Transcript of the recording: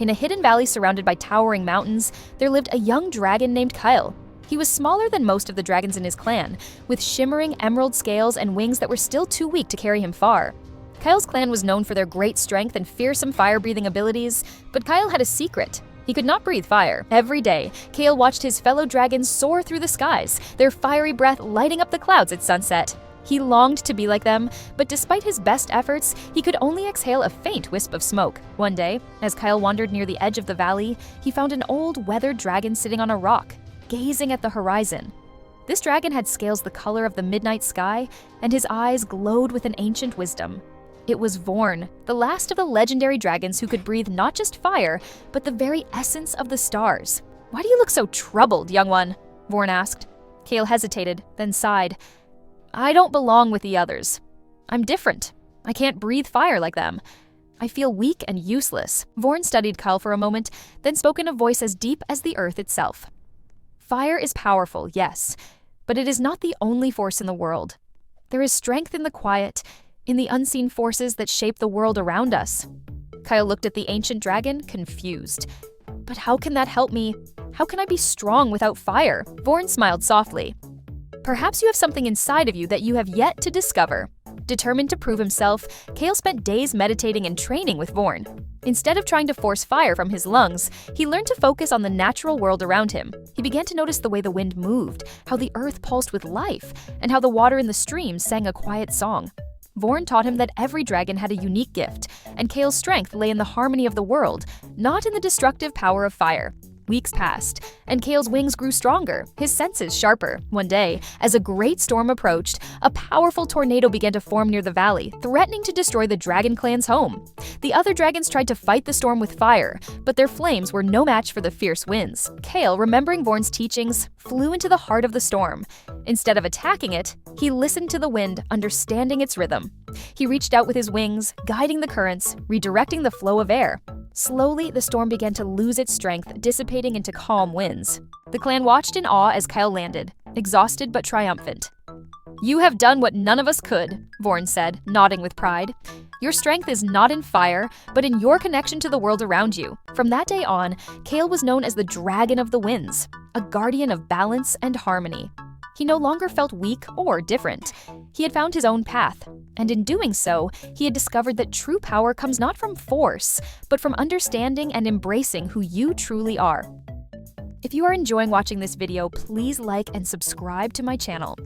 In a hidden valley surrounded by towering mountains, there lived a young dragon named Kyle. He was smaller than most of the dragons in his clan, with shimmering emerald scales and wings that were still too weak to carry him far. Kyle's clan was known for their great strength and fearsome fire-breathing abilities, but Kyle had a secret. He could not breathe fire. Every day, Kale watched his fellow dragons soar through the skies, their fiery breath lighting up the clouds at sunset. He longed to be like them, but despite his best efforts, he could only exhale a faint wisp of smoke. One day, as Kyle wandered near the edge of the valley, he found an old, weathered dragon sitting on a rock, gazing at the horizon. This dragon had scales the color of the midnight sky, and his eyes glowed with an ancient wisdom. It was Vorn, the last of the legendary dragons who could breathe not just fire, but the very essence of the stars. "Why do you look so troubled, young one?" Vorn asked. Kale hesitated, then sighed. "I don't belong with the others. I'm different. I can't breathe fire like them. I feel weak and useless." Vorn studied Kyle for a moment, then spoke in a voice as deep as the earth itself. "Fire is powerful, yes, but it is not the only force in the world. There is strength in the quiet, in the unseen forces that shape the world around us." Kyle looked at the ancient dragon, confused. "But how can that help me? How can I be strong without fire?" Vorn smiled softly. "Perhaps you have something inside of you that you have yet to discover." Determined to prove himself, Kale spent days meditating and training with Vorn. Instead of trying to force fire from his lungs, he learned to focus on the natural world around him. He began to notice the way the wind moved, how the earth pulsed with life, and how the water in the streams sang a quiet song. Vorn taught him that every dragon had a unique gift, and Kale's strength lay in the harmony of the world, not in the destructive power of fire. Weeks passed, and Kale's wings grew stronger, his senses sharper. One day, as a great storm approached, a powerful tornado began to form near the valley, threatening to destroy the dragon clan's home. The other dragons tried to fight the storm with fire, but their flames were no match for the fierce winds. Kale, remembering Vorn's teachings, flew into the heart of the storm. Instead of attacking it, he listened to the wind, understanding its rhythm. He reached out with his wings, guiding the currents, redirecting the flow of air. Slowly, the storm began to lose its strength, dissipating into calm winds. The clan watched in awe as Kyle landed, exhausted but triumphant. "You have done what none of us could," Vorn said, nodding with pride. "Your strength is not in fire, but in your connection to the world around you." From that day on, Kale was known as the Dragon of the Winds, a guardian of balance and harmony. He no longer felt weak or different. He had found his own path, and in doing so, he had discovered that true power comes not from force, but from understanding and embracing who you truly are. If you are enjoying watching this video, please like and subscribe to my channel.